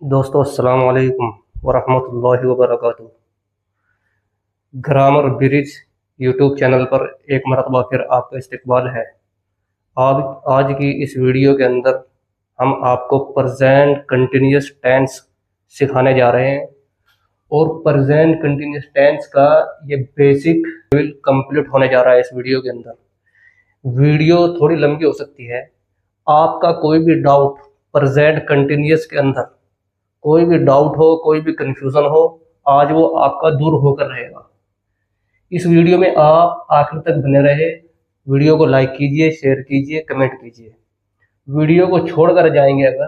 दोस्तों अस्सलाम वालेकुम वरहमतुल्लाहि वबरकातुहू। ग्रामर ब्रिज यूट्यूब चैनल पर एक मरतबा फिर आपका इस्तकबाल है। आज आज की इस वीडियो के अंदर हम आपको प्रेजेंट कंटिन्यूस टेंस सिखाने जा रहे हैं और प्रेजेंट कंटिन्यूस टेंस का ये बेसिक कंप्लीट होने जा रहा है। इस वीडियो के अंदर वीडियो थोड़ी लंबी हो सकती है। आपका कोई भी डाउट प्रेजेंट कंटिन्यूस के अंदर कोई भी डाउट हो, कोई भी कंफ्यूजन हो, आज वो आपका दूर होकर रहेगा। इस वीडियो में आप आखिर तक बने रहे। वीडियो को लाइक कीजिए, शेयर कीजिए, कमेंट कीजिए। वीडियो को छोड़कर जाएंगे अगर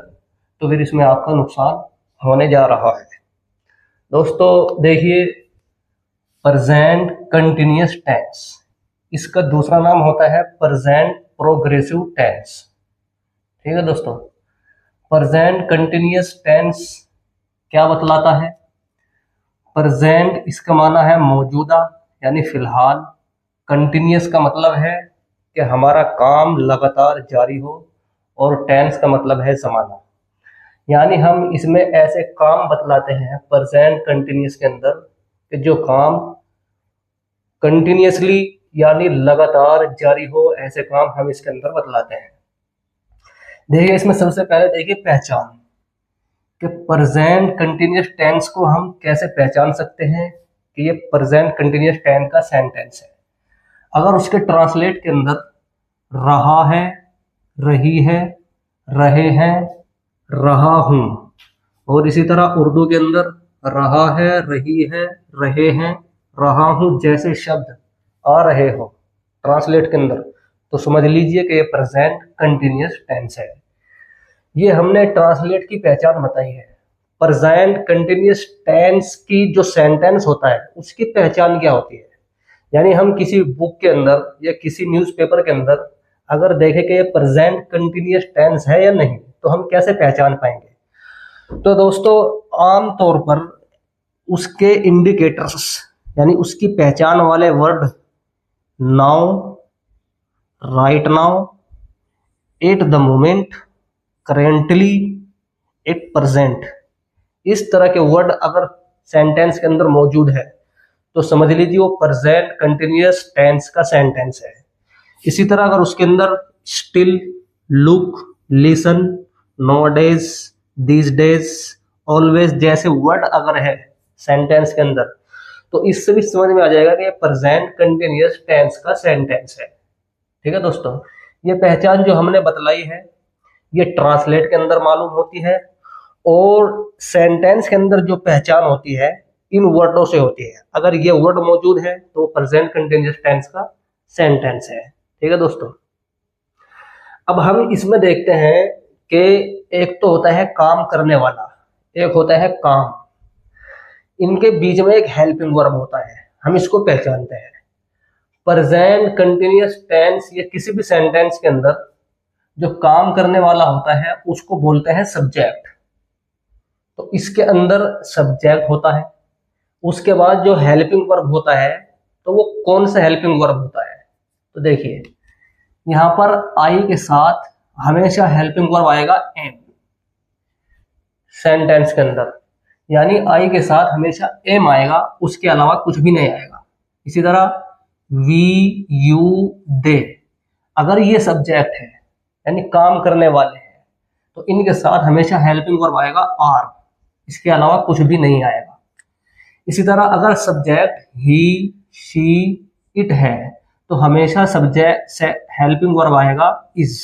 तो फिर इसमें आपका नुकसान होने जा रहा है। दोस्तों देखिए, प्रेजेंट कंटिन्यूअस टेंस, इसका दूसरा नाम होता है प्रेजेंट प्रोग्रेसिव टेंस। ठीक है दोस्तों, प्रेजेंट कंटिन्यूअस टेंस क्या बतलाता है? प्रेजेंट इसका माना है मौजूदा यानी फिलहाल। कंटिन्यूअस का मतलब है कि हमारा काम लगातार जारी हो, और टेंस का मतलब है जमाना। यानी हम इसमें ऐसे काम बतलाते हैं प्रेजेंट कंटिन्यूअस के अंदर कि जो काम कंटिन्यूअसली यानी लगातार जारी हो, ऐसे काम हम इसके अंदर बतलाते हैं। देखिए, इसमें सबसे पहले देखिए पहचान कि प्रेजेंट कंटिन्यूअस टेंस को हम कैसे पहचान सकते हैं कि ये प्रेजेंट कंटिन्यूअस टेंस का सेंटेंस है। अगर उसके ट्रांसलेट के अंदर रहा है, रही है, रहे हैं, रहा हूं, और इसी तरह उर्दू के अंदर रहा है, रही है, रहे हैं, रहा हूं जैसे शब्द आ रहे हो ट्रांसलेट के अंदर, तो समझ लीजिए कि ये प्रेजेंट कंटिन्यूअस टेंस है। ये हमने ट्रांसलेट की पहचान बताई है। प्रेजेंट कंटिन्यूअस टेंस की जो सेंटेंस होता है उसकी पहचान क्या होती है? यानी हम किसी बुक के अंदर या किसी न्यूज़पेपर के अंदर अगर देखें कि ये प्रेजेंट कंटिन्यूअस टेंस है या नहीं, तो हम कैसे पहचान पाएंगे? तो दोस्तों, आम तौर पर उसके इंडिकेटर्स यानी उसकी पहचान वाले word now, right now, at the moment, currently, at present, इस तरह के वर्ड अगर सेंटेंस के अंदर मौजूद है तो समझ लीजिए वो प्रेजेंट कंटिन्यूअस टेंस का सेंटेंस है। इसी तरह अगर उसके अंदर still, look, listen, nowadays, these days, always जैसे वर्ड अगर है सेंटेंस के अंदर, तो इससे भी समझ में आ जाएगा कि ये प्रेजेंट कंटिन्यूअस टेंस का सेंटेंस है। ठीक है दोस्तों, ये पहचान जो हमने बतलाई है ये ट्रांसलेट के अंदर मालूम होती है, और सेंटेंस के अंदर जो पहचान होती है इन वर्डों से होती है। अगर ये वर्ड मौजूद है तो प्रेजेंट कंटिन्यूअस टेंस का सेंटेंस है। ठीक है दोस्तों, अब हम इसमें देखते हैं कि एक तो होता है काम करने वाला, एक होता है काम। इनके बीच में एक हेल्पिंग वर्ब होता है, हम इसको पहचानते हैं। प्रेजेंट कंटिन्यूअस टेंस या किसी भी सेंटेंस के अंदर जो काम करने वाला होता है उसको बोलते हैं सब्जेक्ट। तो इसके अंदर सब्जेक्ट होता है। उसके बाद जो हेल्पिंग वर्ब होता है, तो वो कौन सा हेल्पिंग वर्ब होता है? तो देखिए, यहां पर आई के साथ हमेशा हेल्पिंग वर्ब आएगा एम सेंटेंस के अंदर, यानी आई के साथ हमेशा एम आएगा, उसके अलावा कुछ भी नहीं आएगा। इसी तरह वी, यू, दे, अगर ये सब्जेक्ट है यानी काम करने वाले हैं, तो इनके साथ हमेशा हेल्पिंग वर्ब आएगा आर, इसके अलावा कुछ भी नहीं आएगा। इसी तरह अगर सब्जेक्ट ही, शी, इट है, तो हमेशा सब्जेक्ट से हेल्पिंग वर्ब आएगा इज,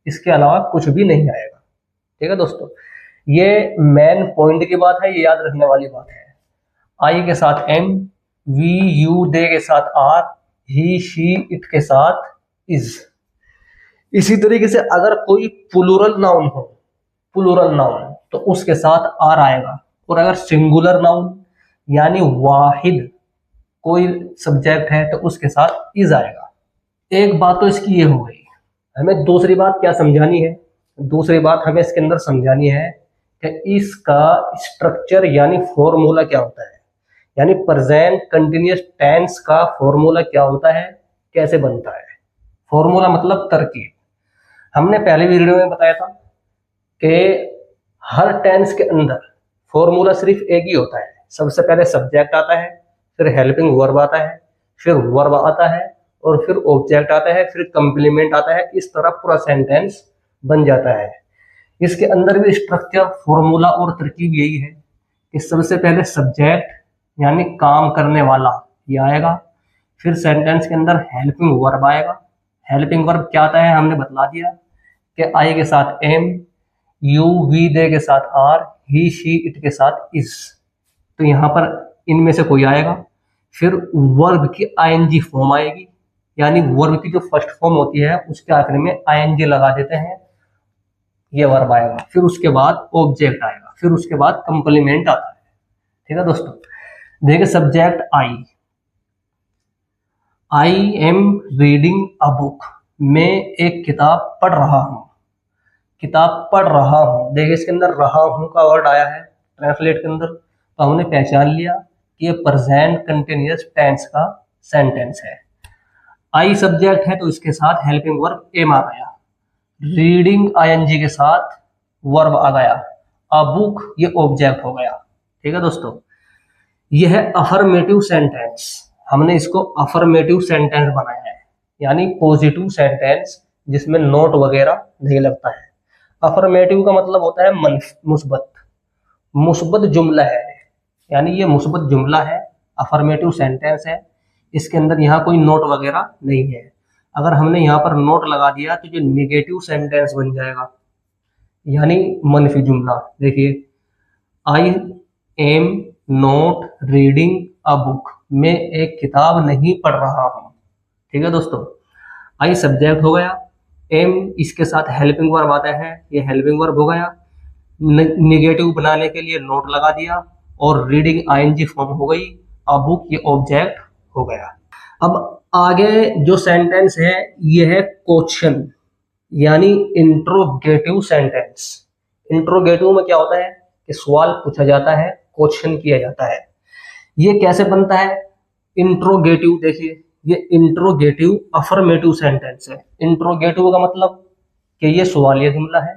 इसके अलावा कुछ भी नहीं आएगा। ठीक है दोस्तों, ये मेन पॉइंट की बात है, ये याद रखने वाली बात है। आई के साथ एम, वी, यू, दे के साथ आर, ही, शी, इट के साथ इज। इसी तरीके से अगर कोई प्लूरल नाउन हो, प्लूरल नाउन, तो उसके साथ आर आएगा। और अगर सिंगुलर नाउन यानी वाहिद कोई सब्जेक्ट है, तो उसके साथ इज आएगा। एक बात तो इसकी ये हो गई। हमें दूसरी बात क्या समझानी है? दूसरी बात हमें इसके अंदर समझानी है कि इसका स्ट्रक्चर यानी फॉर्मूला क्या होता है, यानी प्रेजेंट कंटिन्यूअस टेंस का फॉर्मूला क्या होता है, कैसे बनता है। फॉर्मूला मतलब तरकीब। हमने पहले वीडियो में बताया था कि हर टेंस के अंदर फॉर्मूला सिर्फ एक ही होता है, सबसे पहले सब्जेक्ट आता है, फिर हेल्पिंग वर्ब आता है, फिर वर्ब आता है, और फिर ऑब्जेक्ट आता है, फिर कंप्लीमेंट आता है। इस तरह पूरा सेंटेंस बन जाता है। इसके अंदर भी स्ट्रक्चर, फॉर्मूला और तरकीब यही है कि सबसे पहले सब्जेक्ट यानी काम करने वाला ये आएगा, फिर सेंटेंस के अंदर हेल्पिंग वर्ब आएगा। हेल्पिंग वर्ब क्या आता है हमने बतला दिया कि आई के साथ एम, यू वी दे के साथ आर, ही शी इट के साथ इज। तो यहाँ पर इनमें से कोई आएगा। फिर वर्ब की आईएनजी फॉर्म आएगी, यानी वर्ब की जो फर्स्ट फॉर्म होती है उसके आखिर में आईएनजी लगा देते हैं, ये वर्ब आएगा। फिर उसके बाद ऑब्जेक्ट आएगा, फिर उसके बाद कंप्लीमेंट आता है। ठीक है दोस्तों, देखिए subject I am reading a book, मैं एक किताब पढ़ रहा हूँ। किताब पढ़ रहा हूँ, देखिए इसके अंदर रहा हूँ का वर्ड आया है ट्रांसलेट के अंदर, तो हमने पहचान लिया कि ये प्रेजेंट कंटिन्यूअस टेंस का सेंटेंस है। आई सब्जेक्ट है तो इसके साथ हेल्पिंग वर्ब एम आ गया, रीडिंग आईएनजी के साथ वर्ब आ गया, अ बुक ये ऑब्जेक्ट हो गया। ठीक है दोस्तों, यह है अफर्मेटिव सेंटेंस। हमने इसको अफर्मेटिव सेंटेंस बनाया है, यानी पॉजिटिव सेंटेंस जिसमें नोट वगैरह नहीं लगता है। अफर्मेटिव का मतलब होता है मुस्बत, मुस्बत जुमला है, यानी ये मुस्बत जुमला है, अफर्मेटिव सेंटेंस है। इसके अंदर यहाँ कोई नोट वगैरह नहीं है। अगर हमने यहाँ पर नोट लगा दिया तो जो निगेटिव सेंटेंस बन जाएगा, यानी मनफी जुमला। देखिए, I am not reading a book, मैं एक किताब नहीं पढ़ रहा हूँ। ठीक है दोस्तों, आई सब्जेक्ट हो गया, एम इसके साथ हेल्पिंग वर्ब आता है, ये हेल्पिंग वर्ब हो गया। निगेटिव बनाने के लिए नोट लगा दिया, और रीडिंग आईएनजी फॉर्म हो गई, अ बुक ये ऑब्जेक्ट हो गया। अब आगे जो सेंटेंस है ये है क्वेश्चन, यानी इंट्रोगेटिव सेंटेंस। इंट्रोगेटिव में क्या होता है कि सवाल पूछा जाता है, क्वेश्चन किया जाता है। ये कैसे बनता है इंट्रोगेटिव? देखिए, ये इंट्रोगेटिव अफर्मेटिव सेंटेंस है। इंट्रोगेटिव का मतलब कि ये सवालिया जुमला है,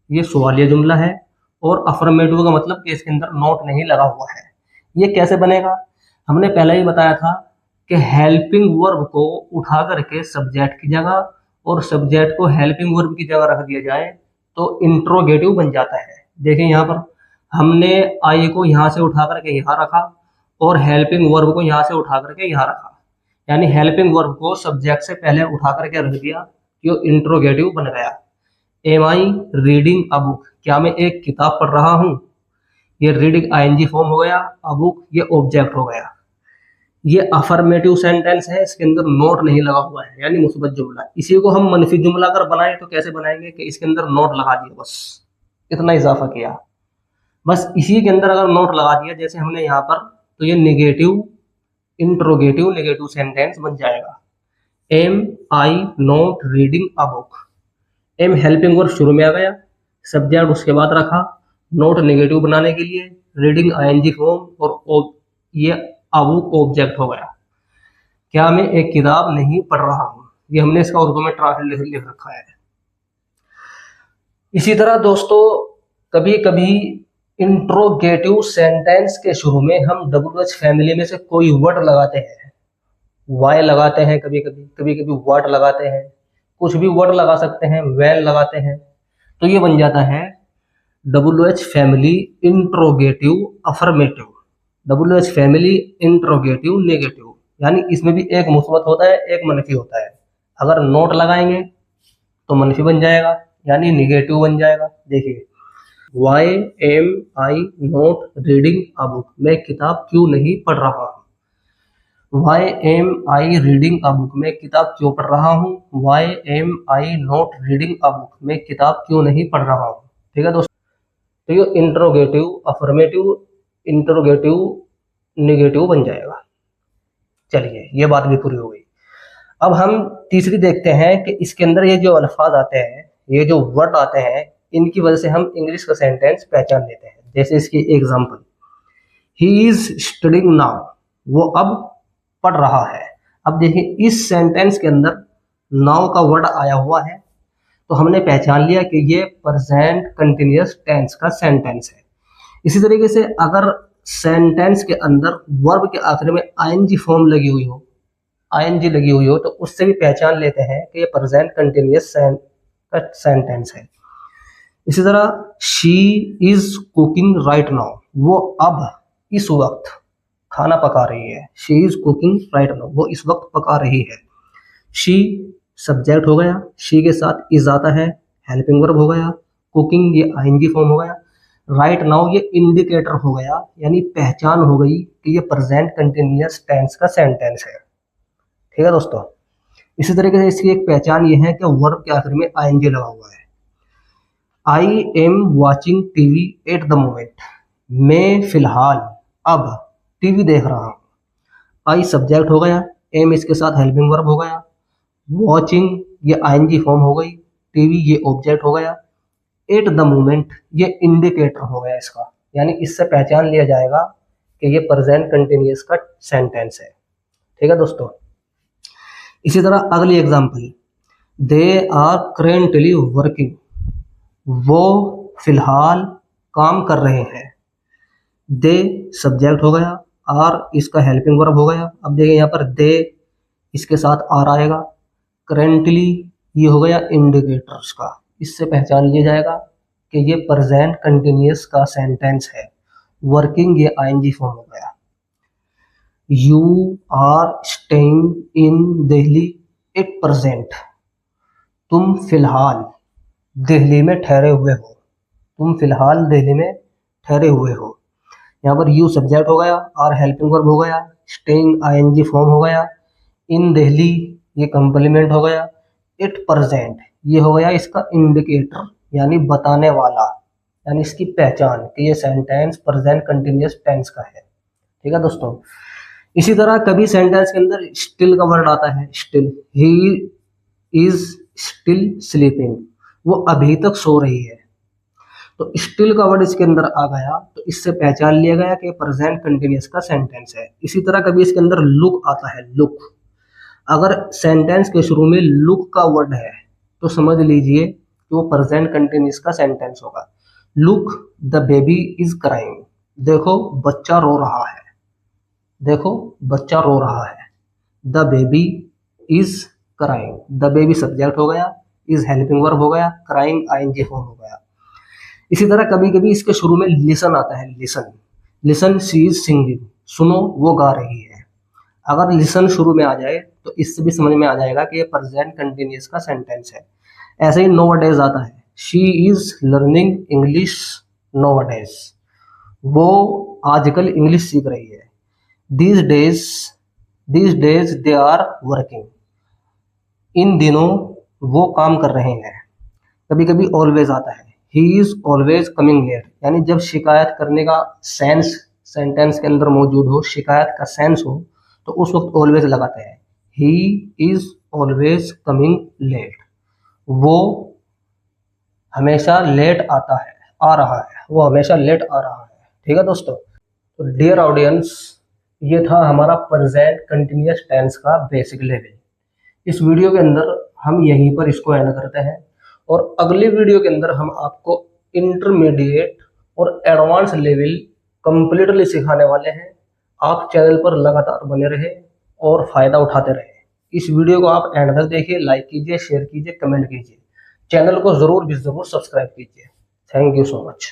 ये सवालिया जुमला है, और अफर्मेटिव का मतलब कि इसके अंदर नोट नहीं लगा हुआ है। ये कैसे बनेगा? हमने पहले ही बताया था कि हेल्पिंग वर्ब को उठा करके सब्जेक्ट की जगह और सब्जेक्ट को हेल्पिंग वर्ब की जगह रख दिया जाए तो इंट्रोगेटिव बन जाता है। देखिए यहाँ पर हमने आई को यहाँ से उठा करके यहाँ रखा और हेल्पिंग वर्ब को यहाँ से उठा करके यहाँ रखा, यानी हेल्पिंग वर्ब को सब्जेक्ट से पहले उठा करके रख दिया, जो इंट्रोगेटिव बन गया। Am I reading a book, क्या मैं एक किताब पढ़ रहा हूँ, ये रीडिंग आईएनजी फॉर्म हो गया, अ बुक ये ऑब्जेक्ट हो गया। ये अफर्मेटिव सेंटेंस है, इसके अंदर नोट नहीं लगा हुआ है, यानी मुस्बत जुमला। इसी को हम मनफी जुमला अगर बनाए तो कैसे बनाएंगे कि इसके अंदर नोट लगा दिया, बस इतना इजाफा किया, बस इसी के अंदर अगर नोट लगा दिया जैसे हमने यहाँ पर, तो ये निगेटिव इंट्रोगेटिव नेगेटिव सेंटेंस बन जाएगा। Am I not reading a book, am helping verb शुरू में आ गया, सब्जेक्ट उसके बाद रखा, नोट नेगेटिव बनाने के लिए रीडिंग आईएनजी फॉर्म, और ये अ बुक ऑब्जेक्ट हो गया। क्या मैं एक किताब नहीं पढ़ रहा हूँ, ये हमने इसका उर्दू में ट्रांसलेट लिख रखा है। इसी तरह दोस्तों, कभी कभी इंट्रोगेटिव सेंटेंस के शुरू में हम WH फैमिली में से कोई वर्ड लगाते हैं, वाई लगाते हैं, कभी कभी वर्ड लगाते हैं, कुछ भी वर्ड लगा सकते हैं, वेल लगाते हैं, तो ये बन जाता है WH family interrogative affirmative, WH family interrogative negative, यानी इसमें भी एक मुस्बत होता है, एक मनफी होता है। अगर नोट लगाएंगे तो मनफी बन जाएगा, यानी निगेटिव बन जाएगा। देखिए, why am I not reading a book, मैं किताब क्यों नहीं पढ़ रहा हूँ। Why am I reading a book, मैं किताब क्यों पढ़ रहा हूँ। Why am I not reading a book, मैं किताब क्यों नहीं पढ़ रहा हूँ। ठीक है दोस्तों, तो ये इंट्रोगेटिव अफर्मेटिव इंट्रोगेटिव नेगेटिव बन जाएगा। चलिए, ये बात भी पूरी हो गई। अब हम तीसरी देखते हैं कि इसके अंदर ये जो अल्फाज आते हैं, ये जो वर्ड आते हैं, इनकी वजह से हम इंग्लिश का सेंटेंस पहचान लेते हैं। जैसे इसकी example, he is studying now, वो अब पढ़ रहा है। अब देखिए, इस सेंटेंस के अंदर नाउ का वर्ड आया हुआ है, तो हमने पहचान लिया कि ये प्रेजेंट कंटिन्यूअस टेंस का सेंटेंस है। इसी तरीके से अगर सेंटेंस के अंदर वर्ब के आखिर में आईएनजी फॉर्म लगी हुई हो, आईएनजी लगी हुई हो, तो उससे भी पहचान लेते हैं कि ये प्रेजेंट कंटिन्यूअस सेंटेंस है। इसी तरह she is cooking right now, वो अब इस वक्त खाना पका रही है। She is cooking right now, वो इस वक्त पका रही है। शी सब्जेक्ट हो गया, शी के साथ इज आता है, हेल्पिंग वर्ब हो गया, कुकिंग ये आईएनजी फॉर्म हो गया, राइट नाउ ये इंडिकेटर हो गया, यानी पहचान हो गई कि ये प्रेजेंट कंटिन्यूअस टेंस का सेंटेंस है। ठीक है दोस्तों, इसी तरीके से इसकी एक पहचान ये है कि वर्ब के आखिर में आईएनजी लगा हुआ है। I am watching TV at the moment, मैं फिलहाल अब टीवी देख रहा हूँ। आई सब्जेक्ट हो गया, एम इसके साथ हेल्पिंग वर्ब हो गया, वॉचिंग ये आईएनजी फॉर्म हो गई, टीवी ये ऑब्जेक्ट हो गया, एट द मोमेंट ये इंडिकेटर हो गया इसका, यानी इससे पहचान लिया जाएगा कि ये प्रेजेंट कंटिन्यूअस का सेंटेंस है। ठीक है दोस्तों, इसी तरह अगली example, they are currently working, वो फिलहाल काम कर रहे हैं। दे सब्जेक्ट हो गया, आर इसका हेल्पिंग वर्ब हो गया। अब देखिए यहाँ पर दे इसके साथ आर आएगा, करेंटली ये हो गया इंडिकेटर्स का, इससे पहचान लिया जाएगा कि ये प्रेजेंट कंटिन्यूअस का सेंटेंस है। वर्किंग ये आईएनजी फॉर्म हो गया। You are staying in Delhi at present, तुम फिलहाल दिल्ली में ठहरे हुए हो, तुम फिलहाल दिल्ली में ठहरे हुए हो। यहाँ पर यू सब्जेक्ट हो गया, आर हेल्पिंग वर्ब हो गया, स्टेइंग आईएनजी फॉर्म हो गया, इन दिल्ली ये कंप्लीमेंट हो गया, एट प्रेजेंट ये हो गया इसका इंडिकेटर, यानी बताने वाला, यानी इसकी पहचान कि ये सेंटेंस प्रेजेंट कंटिन्यूअस टेंस का है। ठीक है दोस्तों, इसी तरह कभी सेंटेंस के अंदर स्टिल का वर्ड आता है, still, he is still sleeping, वो अभी तक सो रही है। तो स्टिल का वर्ड इसके अंदर आ गया, तो इससे पहचान लिया गया कि प्रेजेंट कंटिन्यूअस का सेंटेंस है। इसी तरह कभी इसके अंदर लुक आता है, लुक, अगर सेंटेंस के शुरू में लुक का वर्ड है तो समझ लीजिए कि वो प्रेजेंट कंटिन्यूअस का सेंटेंस होगा। Look the baby is crying, देखो बच्चा रो रहा है, देखो बच्चा रो रहा है। The baby is crying, the baby subject हो गया, इज हेल्पिंग वर्ब हो गया, क्राइंग आईएनजी फॉर्म हो गया। इसी तरह कभी कभी इसके शुरू में लिसन आता है, listen, listen she is singing, सुनो वो गा रही है। अगर लिसन शुरू में आ जाए तो इससे भी समझ में आ जाएगा कि ये प्रेजेंट कंटिन्यूअस का सेंटेंस है। ऐसे ही नोवडेज आता है, she is learning English nowadays, वो आजकल इंग्लिश सीख रही है। These days they are working, इन दिनों वो काम कर रहे हैं। कभी कभी ऑलवेज आता है, he is always coming late, यानी जब शिकायत करने का सेंस सेंटेंस के अंदर मौजूद हो, शिकायत का सेंस हो, तो उस वक्त ऑलवेज लगाते हैं। He is always coming late, वो हमेशा लेट आता है, आ रहा है, वो हमेशा लेट आ रहा है। ठीक है दोस्तों, तो डियर ऑडियंस, ये था हमारा प्रेजेंट कंटिन्यूअस टेंस का बेसिक लेवल। इस वीडियो के अंदर हम यहीं पर इसको एंड करते हैं, और अगले वीडियो के अंदर हम आपको इंटरमीडिएट और एडवांस लेवल कंप्लीटली सिखाने वाले हैं। आप चैनल पर लगातार बने रहे और फायदा उठाते रहे। इस वीडियो को आप एंड तक देखिए, लाइक कीजिए, शेयर कीजिए, कमेंट कीजिए, चैनल को जरूर भी जरूर सब्सक्राइब कीजिए। Thank you so much.